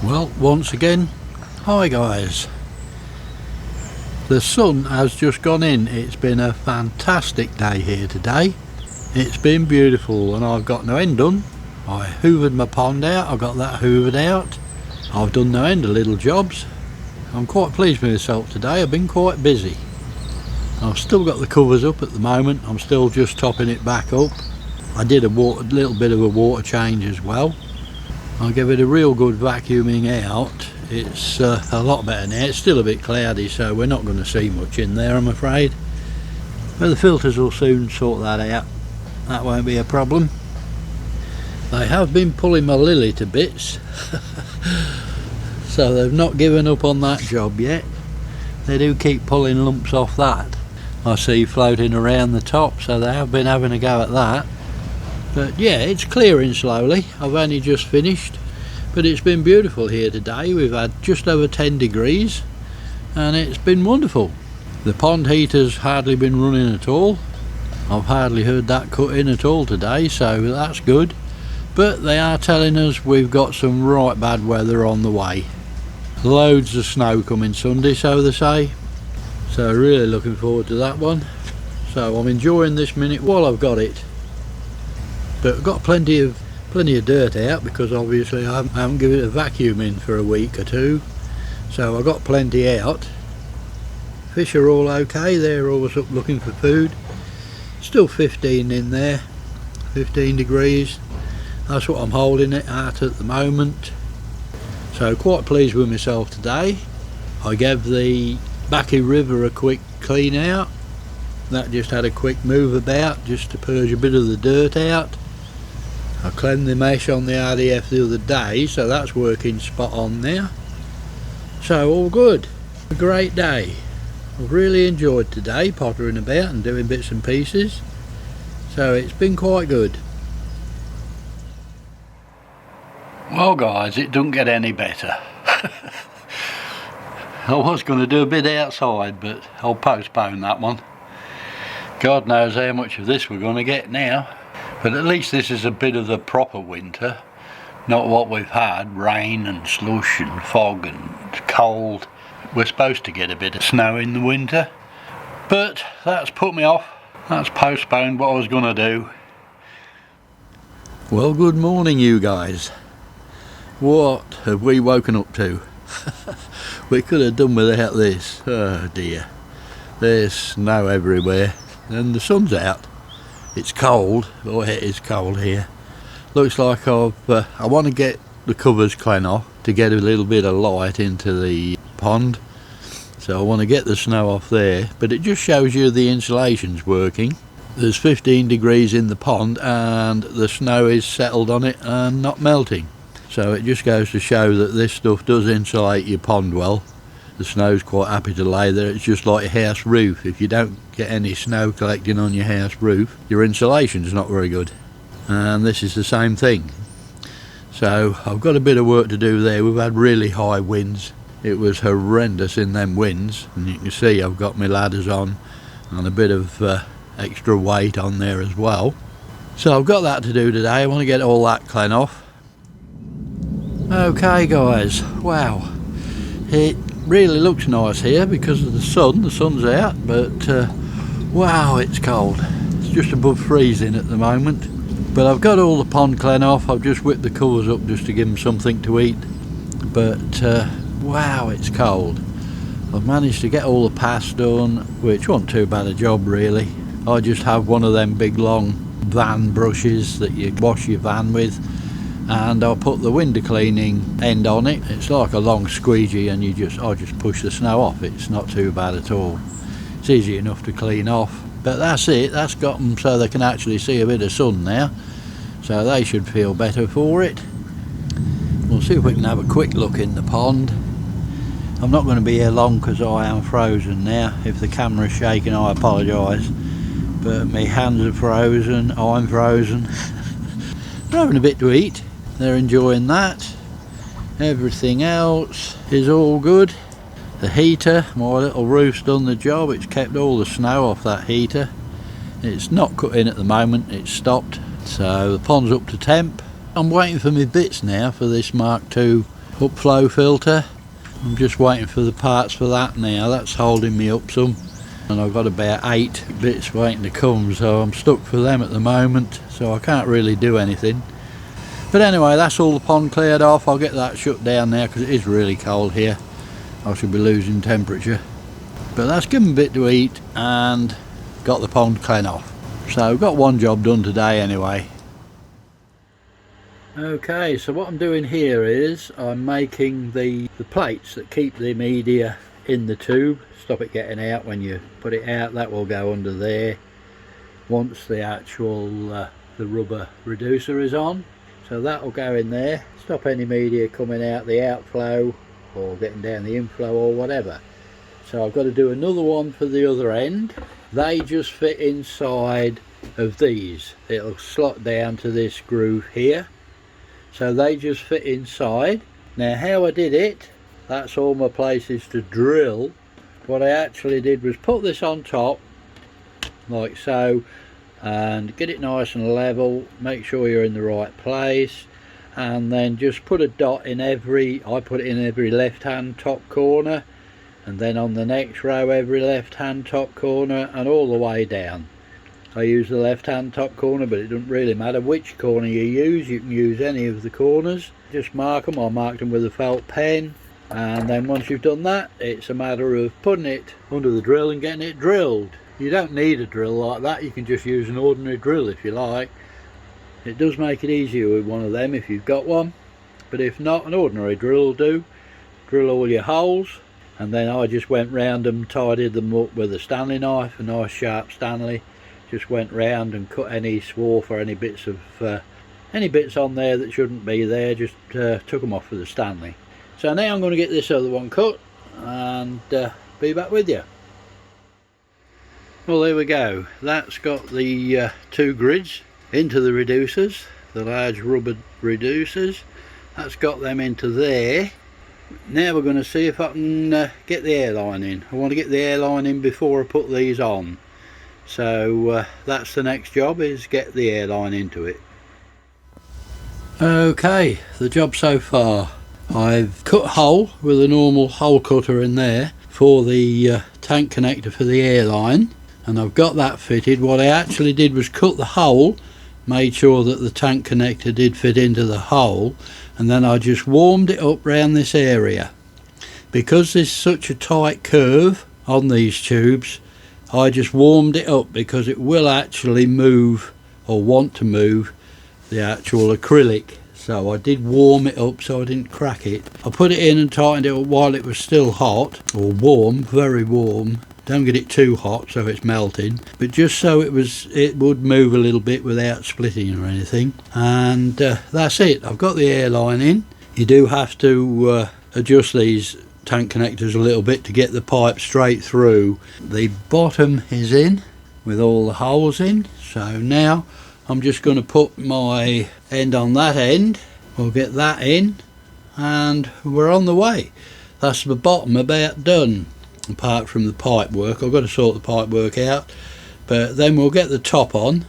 Well, once again, hi guys. The sun has just gone in. It's been a fantastic day here today. It's been beautiful and I've got no end done. I hoovered my pond out, I got that hoovered out. I've done no end of little jobs. I'm quite pleased with myself today. I've been quite busy. I've still got the covers up at the moment. I'm still just topping it back up. I did a little bit of a water change as well. I'll give it a real good vacuuming out. It's a lot better now. It's still a bit cloudy, so we're not going to see much in there, I'm afraid. But the filters will soon sort that out. That won't be a problem. They have been pulling my lily to bits. So they've not given up on that job yet. They do keep pulling lumps off that. I see floating around the top, so they have been having a go at that. But yeah, it's clearing slowly. I've only just finished, but it's been beautiful here today. We've had just over 10 degrees and it's been wonderful. The pond heater's hardly been running at all. I've hardly heard that cut in at all today, so that's good. But they are telling us we've got some right bad weather on the way. Loads of snow coming Sunday, so they say. So really looking forward to that one. So I'm enjoying this minute while I've got it. But I've got plenty of dirt out because obviously I haven't given it a vacuum in for a week or two. So I've got plenty out. Fish are all okay, they're always up looking for food. Still 15 in there, 15 degrees. That's what I'm holding it at the moment. So quite pleased with myself today. I gave the Mk2 river a quick clean out. That just had a quick move about just to purge a bit of the dirt out. I cleaned the mesh on the RDF the other day, so that's working spot on now. So all good. A great day. I've really enjoyed today, pottering about and doing bits and pieces. So it's been quite good. Well guys, it doesn't get any better. I was going to do a bit outside, but I'll postpone that one. God knows how much of this we're going to get now. But at least this is a bit of the proper winter, not what we've had, rain and slush and fog and cold. We're supposed to get a bit of snow in the winter, but that's put me off. That's postponed what I was going to do. Well, good morning you guys. What have we woken up to? We could have done without this. Oh dear. There's snow everywhere and the sun's out. It's cold. Oh, it is cold here. Looks like I want to get the covers clean off to get a little bit of light into the pond. So I want to get the snow off there, but it just shows you the insulation's working. There's 15 degrees in the pond and the snow is settled on it and not melting. So it just goes to show that this stuff does insulate your pond well. The snow's quite happy to lay there. It's just like a house roof. If you don't get any snow collecting on your house roof, your insulation's not very good. And this is the same thing. So I've got a bit of work to do there. We've had really high winds. It was horrendous in them winds. And you can see I've got my ladders on and a bit of extra weight on there as well. So I've got that to do today. I want to get all that clean off. Okay guys, wow. It really looks nice here because of the sun. The sun's out, but wow, it's cold. It's just above freezing at the moment. But I've got all the pond clean off. I've just whipped the covers up just to give them something to eat. But wow, it's cold. I've managed to get all the paths done, which wasn't too bad a job really. I just have one of them big long van brushes that you wash your van with, and I'll put the window cleaning end on it. It's like a long squeegee and I just push the snow off. It's not too bad at all. It's easy enough to clean off. But that's it, that's got them so they can actually see a bit of sun now. So they should feel better for it. We'll see if we can have a quick look in the pond. I'm not going to be here long because I am frozen now. If the camera's shaking, I apologise. But my hands are frozen, I'm frozen. They're having a bit to eat. They're enjoying that. Everything else is all good. The heater, my little roof's done the job. It's kept all the snow off that heater. It's not cut in at the moment, it's stopped. So the pond's up to temp. I'm waiting for my bits now for this Mk2 upflow filter. I'm just waiting for the parts for that now. That's holding me up some, and I've got about 8 bits waiting to come, so I'm stuck for them at the moment, so I can't really do anything. But anyway, that's all the pond cleared off. I'll get that shut down now because it is really cold here. I should be losing temperature, but that's given a bit to eat and got the pond cleaned off. So I've got one job done today anyway. Okay, so what I'm doing here is I'm making the plates that keep the media in the tube, stop it getting out when you put it out. That will go under there once the actual the rubber reducer is on. So that will go in there, stop any media coming out the outflow or getting down the inflow or whatever. So I've got to do another one for the other end. They just fit inside of these. It'll slot down to this groove here. So they just fit inside. Now how I did it, that's all my places to drill. What I actually did was put this on top like so and get it nice and level, make sure you're in the right place, and then just put a dot in every, I put it in every left hand top corner, and then on the next row every left hand top corner and all the way down. I use the left hand top corner, but it doesn't really matter which corner you use. You can use any of the corners. Just mark them. I marked them with a felt pen, and then once you've done that, it's a matter of putting it under the drill and getting it drilled. You don't need a drill like that. You can just use an ordinary drill if you like. It does make it easier with one of them if you've got one, but if not, an ordinary drill will do. Drill all your holes, and then I just went round them, tidied them up with a Stanley knife, a nice sharp Stanley. Just went round and cut any swarf or any bits of any bits on there that shouldn't be there. Just took them off with a Stanley. So now I'm going to get this other one cut and be back with you. Well, there we go. That's got the 2 grids into the reducers, the large rubber reducers. That's got them into there. Now we're going to see if I can get the airline in. I want to get the airline in before I put these on. So that's the next job, is get the airline into it. Okay, the job so far. I've cut a hole with a normal hole cutter in there for the tank connector for the airline, and I've got that fitted. What I actually did was cut the hole, made sure that the tank connector did fit into the hole, and then I just warmed it up round this area. Because there's such a tight curve on these tubes, I just warmed it up because it will actually move, or want to move, the actual acrylic. So I did warm it up so I didn't crack it. I put it in and tightened it up while it was still hot, or warm, very warm. Don't get it too hot so it's melting, but just so it would move a little bit without splitting or anything. And that's it. I've got the airline in. You do have to adjust these tank connectors a little bit to get the pipe straight through. The bottom is in with all the holes in, so now I'm just going to put my end on that end. We'll get that in and we're on the way. That's the bottom about done, apart from the pipe work. I've got to sort the pipe work out, but then we'll get the top on.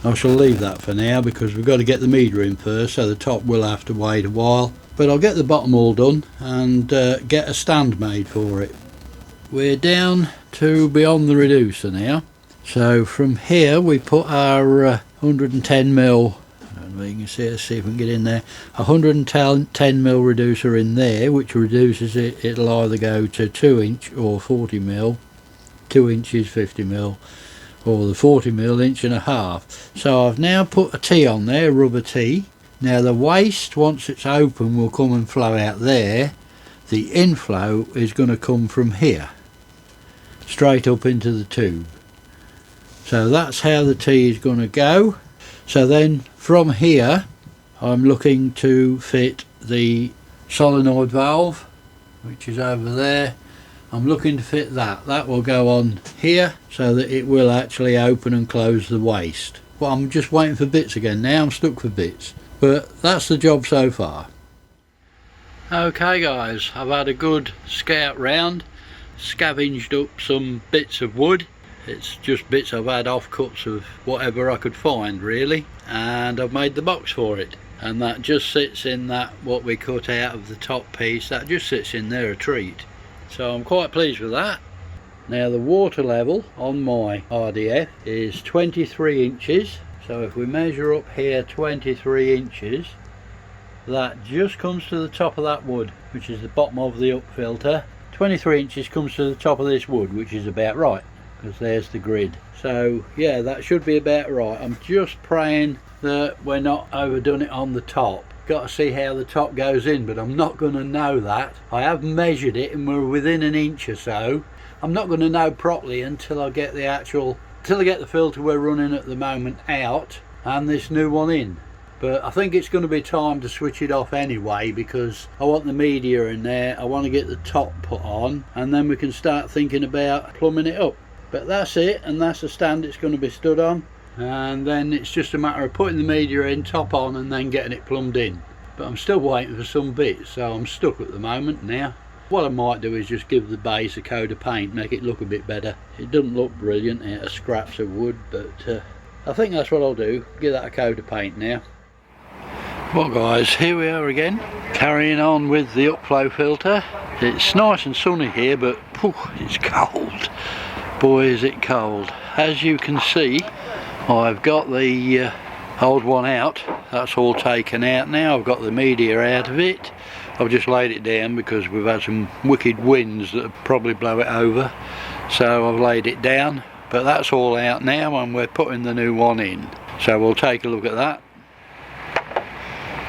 I shall leave that for now because we've got to get the meter in first, so the top will have to wait a while. But I'll get the bottom all done and get a stand made for it. We're down to beyond the reducer now. So from here we put our 110mm, I don't know if you can see it, see if we can get in there, 110mm reducer in there, which reduces it. It'll either go to 2" or 40mm, 2 inches 50mm, or the 40mm 1.5". So I've now put a T on there, rubber T. Now the waste, once it's open, will come and flow out there. The inflow is going to come from here, straight up into the tube. So that's how the T is going to go. So then from here I'm looking to fit the solenoid valve, which is over there. I'm looking to fit that. That will go on here so that it will actually open and close the waste. Well, I'm just waiting for bits again now. I'm stuck for bits. But that's the job so far. Okay guys, I've had a good scout round, scavenged up some bits of wood. It's just bits I've had offcuts of whatever I could find really, and I've made the box for it. and that just sits in that what we cut out of the top piece, that just sits in there a treat. So I'm quite pleased with that. Now the water level on my RDF is 23 inches, so if we measure up here 23 inches, that just comes to the top of that wood, which is the bottom of the up filter. 23 inches comes to the top of this wood, which is about right, because there's the grid. So yeah, that should be about right. I'm just praying that we're not overdone it on the top. Got to see how the top goes in, but I'm not going to know that. I have measured it and we're within an inch or so. I'm not going to know properly until I get the filter we're running at the moment out and this new one in. But I think it's going to be time to switch it off anyway, because I want the media in there, I want to get the top put on, and then we can start thinking about plumbing it up. But that's it, and that's the stand it's going to be stood on, and then it's just a matter of putting the media in, top on, and then getting it plumbed in. But I'm still waiting for some bits, so I'm stuck at the moment now. What I might do is just give the base a coat of paint, make it look a bit better. It doesn't look brilliant out of scraps of wood, but I think that's what I'll do, give that a coat of paint now. Well guys, here we are again, carrying on with the upflow filter. It's nice and sunny here, but whew, it's cold. Boy is it cold. As you can see, I've got the old one out. That's all taken out now. I've got the media out of it. I've just laid it down because we've had some wicked winds that probably blow it over. So I've laid it down, but that's all out now and we're putting the new one in. So we'll take a look at that.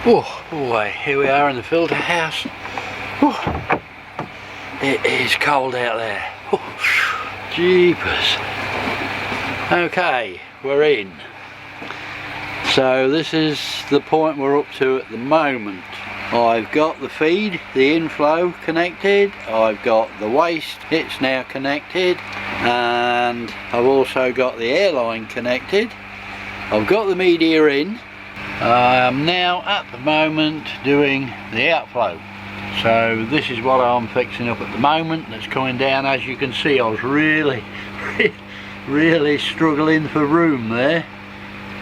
Oh boy, here we are in the filter house. Oh, it is cold out there. Oh, jeepers. Okay, we're in. So this is the point we're up to at the moment. I've got the feed, the inflow connected, I've got the waste, it's now connected, and I've also got the airline connected. I've got the media in. I am now at the moment doing the outflow. So this is what I'm fixing up at the moment that's coming down. As you can see, I was really struggling for room there,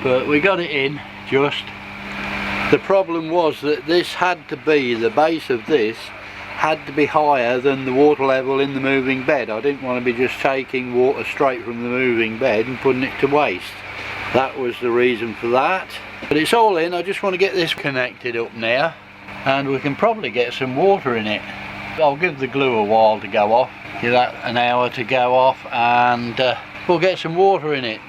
but we got it in. Just the problem was that this had to be, the base of this had to be higher than the water level in the moving bed. I didn't want to be just taking water straight from the moving bed and putting it to waste. That was the reason for that. But it's all in. I just want to get this connected up now, and we can probably get some water in it. I'll give the glue a while to go off, give that an hour to go off, and we'll get some water in it.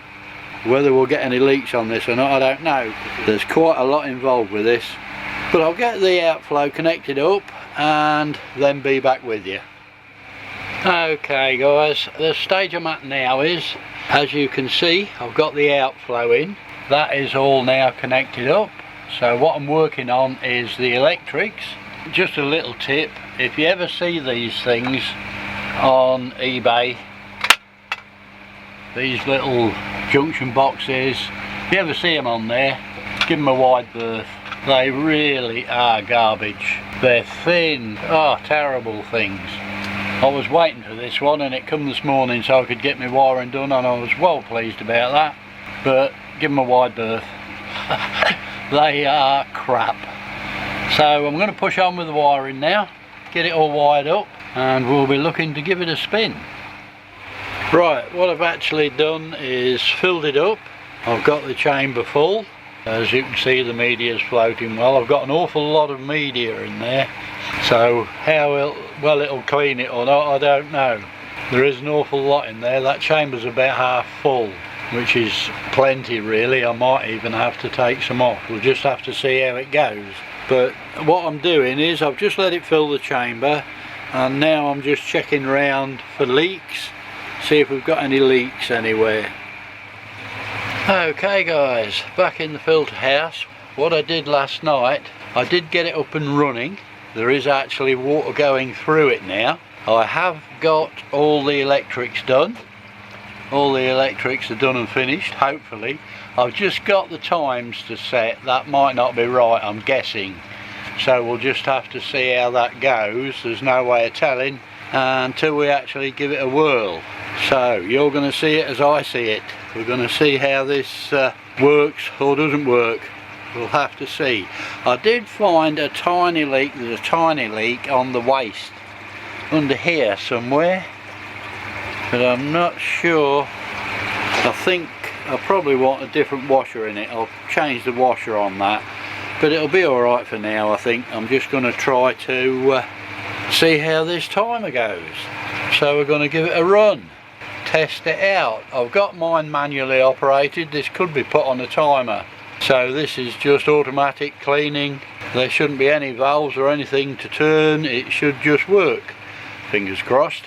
Whether we'll get any leaks on this or not, I don't know. There's quite a lot involved with this, but I'll get the outflow connected up and then be back with you. Okay guys, the stage I'm at now is, as you can see, I've got the outflow in. That is all now connected up. So what I'm working on is the electrics. Just a little tip, if you ever see these things on eBay, these little junction boxes, if you ever see them on there, give them a wide berth. They really are garbage. They're thin, oh, terrible things. I was waiting for this one and it come this morning so I could get my wiring done, and I was well pleased about that. But give them a wide berth. They are crap. So I'm going to push on with the wiring now, get it all wired up, and we'll be looking to give it a spin. Right, what I've actually done is filled it up. I've got the chamber full. As you can see, the media is floating well. I've got an awful lot of media in there, so how well it'll clean it or not, I don't know. There is an awful lot in there. That chamber's about half full, which is plenty really. I might even have to take some off. We'll just have to see how it goes. But what I'm doing is I've just let it fill the chamber, and now I'm just checking around for leaks, see if we've got any leaks anywhere. Okay guys, back in the filter house. What I did last night, I did get it up and running. There is actually water going through it now. I have got all the electrics done. All the electrics are done and finished, hopefully. I've just got the times to set. That might not be right, I'm guessing. So we'll just have to see how that goes. There's no way of telling until we actually give it a whirl. So you're going to see it as I see it. We're going to see how this works or doesn't work. we'll have to see. I did find a tiny leak, there's a tiny leak on the waste under here somewhere, but I'm not sure. I think I probably want a different washer in it. I'll change the washer on that, but it'll be alright for now. I think I'm just going to try to see how this timer goes. So we're going to give it a run, test it out. I've got mine manually operated. This could be put on a timer. So this is just automatic cleaning. There shouldn't be any valves or anything to turn. It should just work. Fingers crossed.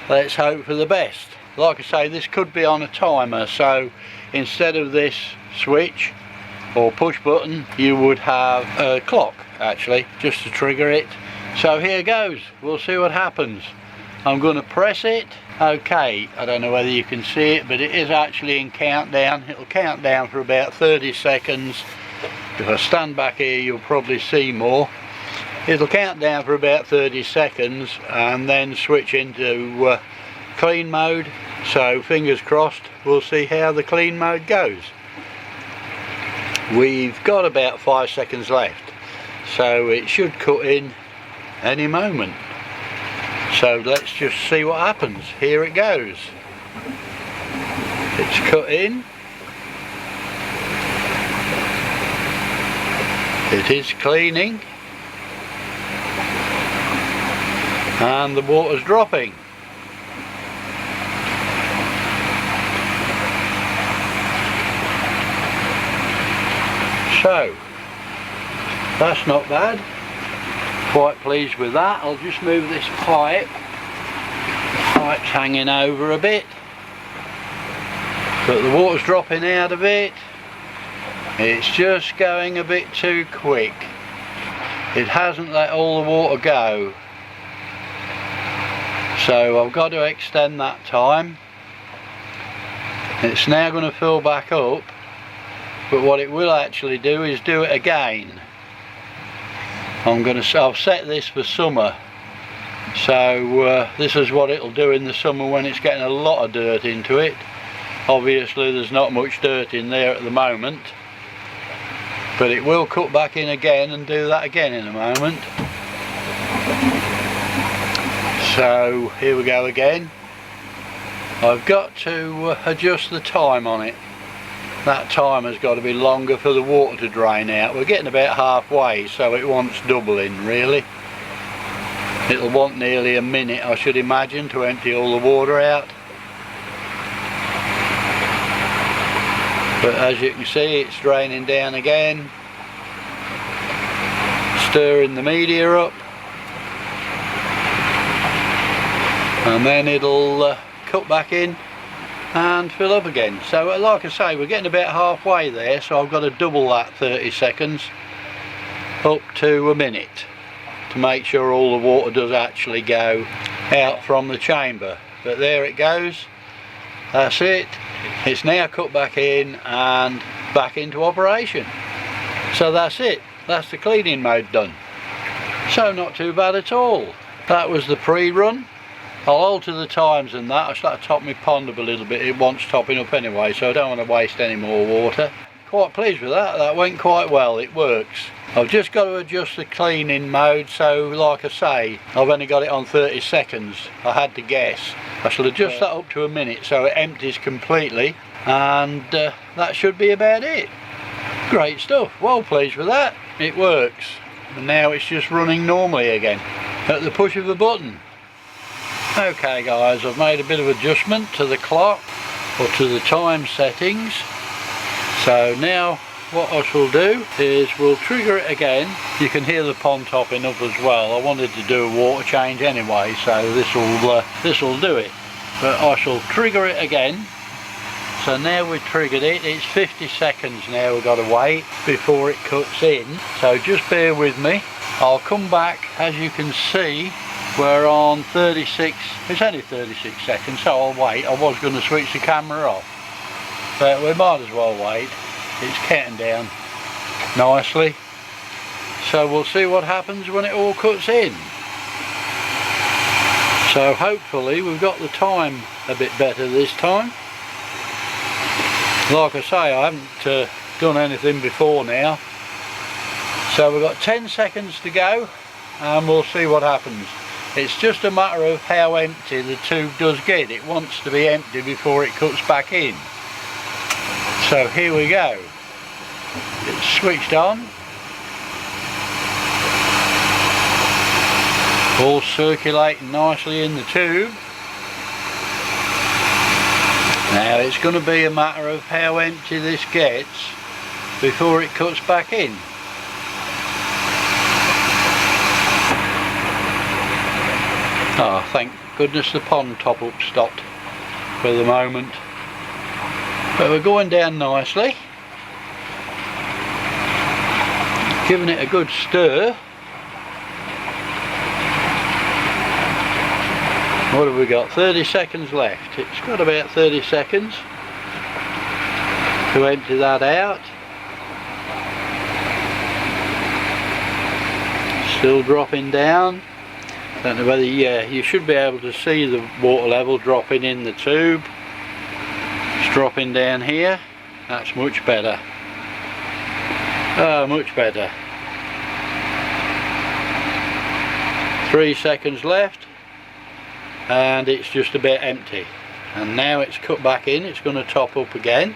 Let's hope for the best. Like I say, this could be on a timer, so instead of this switch or push button, you would have a clock actually just to trigger it. So here goes, we'll see what happens. I'm going to press it. Okay, I don't know whether you can see it, but it is actually in countdown. It'll count down for about 30 seconds. If I stand back here, you'll probably see more. It'll count down for about 30 seconds and then switch into clean mode. So fingers crossed, we'll see how the clean mode goes. We've got about 5 seconds left, so it should cut in any moment. So let's just see what happens. Here it goes. It's cut in. It is cleaning. And the water's dropping. So that's not bad. Quite pleased with that. I'll just move this pipe. The pipe's hanging over a bit, but the water's dropping out of it. It's just going a bit too quick. It hasn't let all the water go, so I've got to extend that time. It's now going to fill back up, but what it will actually do is do it again. I've set this for summer, so this is what it'll do in the summer when it's getting a lot of dirt into it. Obviously there's not much dirt in there at the moment, but it will cut back in again and do that again in a moment. So here we go again. I've got to adjust the time on it. That time has got to be longer for the water to drain out. We're getting about halfway, so it wants doubling really. It'll want nearly a minute, I should imagine, to empty all the water out. But as you can see, it's draining down again. Stirring the media up. And then it'll cut back in and fill up again. So like I say, we're getting about halfway there, so I've got to double that 30 seconds up to a minute to make sure all the water does actually go out from the chamber. But there it goes. That's it. It's now cut back in and back into operation. So that's it. That's the cleaning mode done. So not too bad at all. That was the pre-run. I'll alter the times and that. I start to top my pond up a little bit. It wants topping up anyway, so I don't want to waste any more water. Quite pleased with that. That went quite well. It works. I've just got to adjust the cleaning mode, so like I say, I've only got it on 30 seconds. I had to guess. I shall adjust that up to a minute so it empties completely, and that should be about it. Great stuff. Well pleased with that. It works. And now it's just running normally again at the push of a button. Okay guys, I've made a bit of adjustment to the clock, or to the time settings. So now what I shall do is we'll trigger it again. You can hear the pond topping up as well. I wanted to do a water change anyway, so this will do it. But I shall trigger it again. So now we've triggered it. It's 50 seconds now we've got to wait before it cuts in. So just bear with me. I'll come back. As you can see, we're on 36, it's only 36 seconds, so I'll wait. I was going to switch the camera off, but we might as well wait. It's counting down nicely, so we'll see what happens when it all cuts in. So hopefully we've got the time a bit better this time. Like I say, I haven't done anything before now. So we've got 10 seconds to go and we'll see what happens. It's just a matter of how empty the tube does get. It wants to be empty before it cuts back in. So here we go. It's switched on. All circulating nicely in the tube. Now it's going to be a matter of how empty this gets before it cuts back in. Oh, thank goodness the pond top up stopped for the moment. But we're going down nicely. Giving it a good stir. What have we got? 30 seconds left. It's got about 30 seconds to empty that out. Still dropping down. Don't know whether, yeah, you should be able to see the water level dropping in the tube. It's dropping down here. That's much better. Oh, much better. 3 seconds left and it's just a bit empty. And now it's cut back in, it's going to top up again.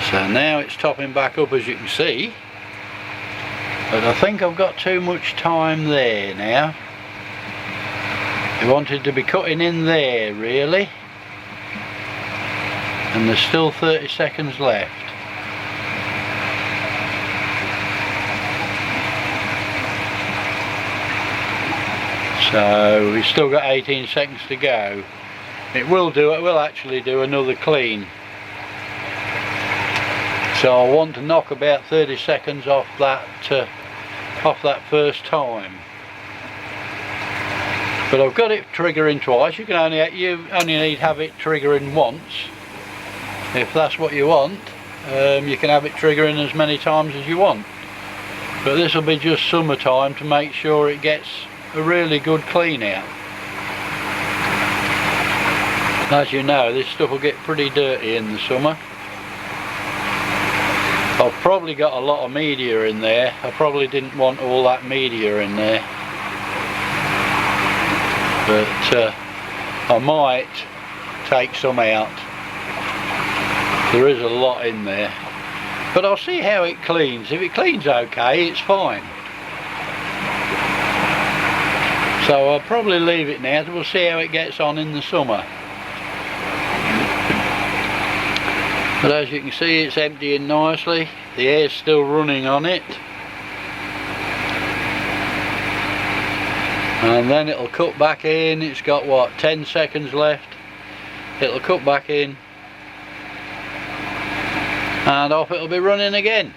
So now it's topping back up, as you can see. But I think I've got too much time there now. I wanted to be cutting in there really. And there's still 30 seconds left. So we've still got 18 seconds to go. It will actually do another clean. So I want to knock about 30 seconds off that first time. But I've got it triggering twice. You only need to have it triggering once. If that's what you want, you can have it triggering as many times as you want. But this will be just summertime to make sure it gets a really good clean out. As you know, this stuff will get pretty dirty in the summer. I've probably got a lot of media in there. I probably didn't want all that media in there. But I might take some out. There is a lot in there. But I'll see how it cleans. If it cleans okay, it's fine. So I'll probably leave it now. We'll see how it gets on in the summer. But as you can see, it's emptying nicely. The air's still running on it. And then it'll cut back in. It's got what, 10 seconds left. It'll cut back in. And off it'll be running again.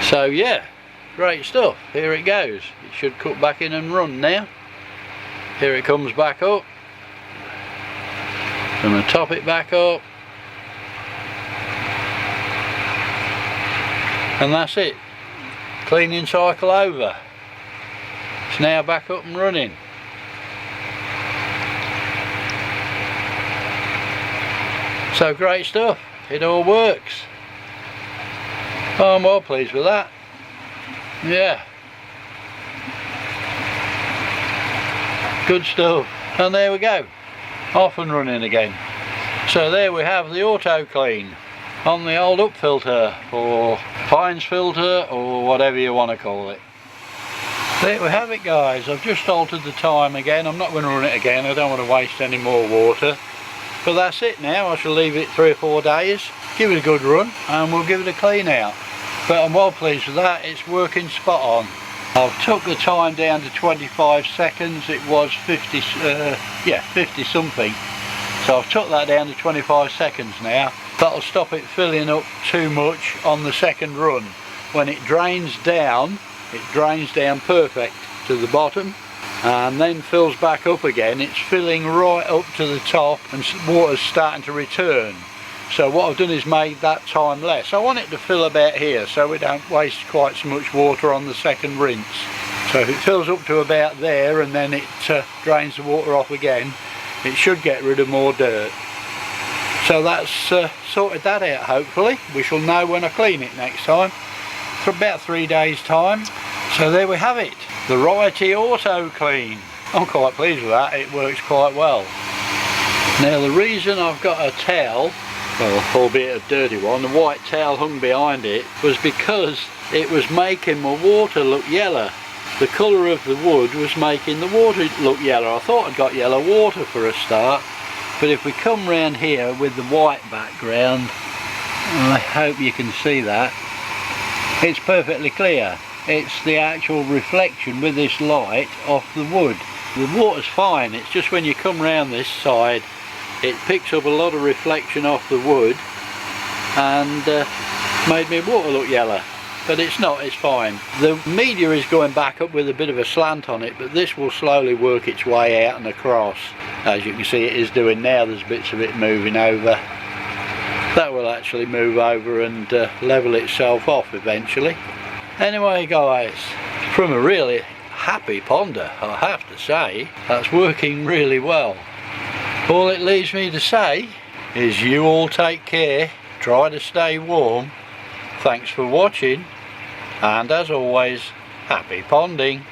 So yeah, great stuff. Here it goes. It should cut back in and run now. Here it comes back up. Gonna top it back up. And that's it. Cleaning cycle over. It's now back up and running. So great stuff. It all works. I'm well pleased with that. Yeah. Good stuff. And there we go. Off and running again. So there we have the auto clean on the old up filter, or fines filter, or whatever you want to call it. There we have it, guys. I've just altered the time again. I'm not going to run it again. I don't want to waste any more water. But that's it now. I shall leave it 3 or 4 days, give it a good run, and we'll give it a clean out. But I'm well pleased with that. It's working spot on. I've took the time down to 25 seconds. It was 50 something. So I've took that down to 25 seconds now. That'll stop it filling up too much on the second run. When it drains down perfect to the bottom and then fills back up again. It's filling right up to the top and water's starting to return. So what I've done is made that time less. I want it to fill about here so we don't waste quite so much water on the second rinse. So if it fills up to about there and then it drains the water off again, it should get rid of more dirt. So that's sorted that out. Hopefully we shall know when I clean it next time, for about 3 days time. So there we have it, the Righty Auto Clean. I'm quite pleased with that, it works quite well. Now the reason I've got a towel, well, albeit a dirty one, the white towel hung behind it, was because it was making my water look yellow. The colour of the wood was making the water look yellow. I thought I'd got yellow water for a start, but if we come round here with the white background, I hope you can see that, it's perfectly clear. It's the actual reflection with this light off the wood. The water's fine, it's just when you come round this side it picks up a lot of reflection off the wood and made my water look yellow. But it's not, it's fine. The media is going back up with a bit of a slant on it, but this will slowly work its way out and across. As you can see it is doing now, there's bits of it moving over. That will actually move over and level itself off eventually. Anyway guys, from a really happy ponder, I have to say, that's working really well. All it leaves me to say is you all take care, try to stay warm. Thanks for watching, and as always, happy ponding.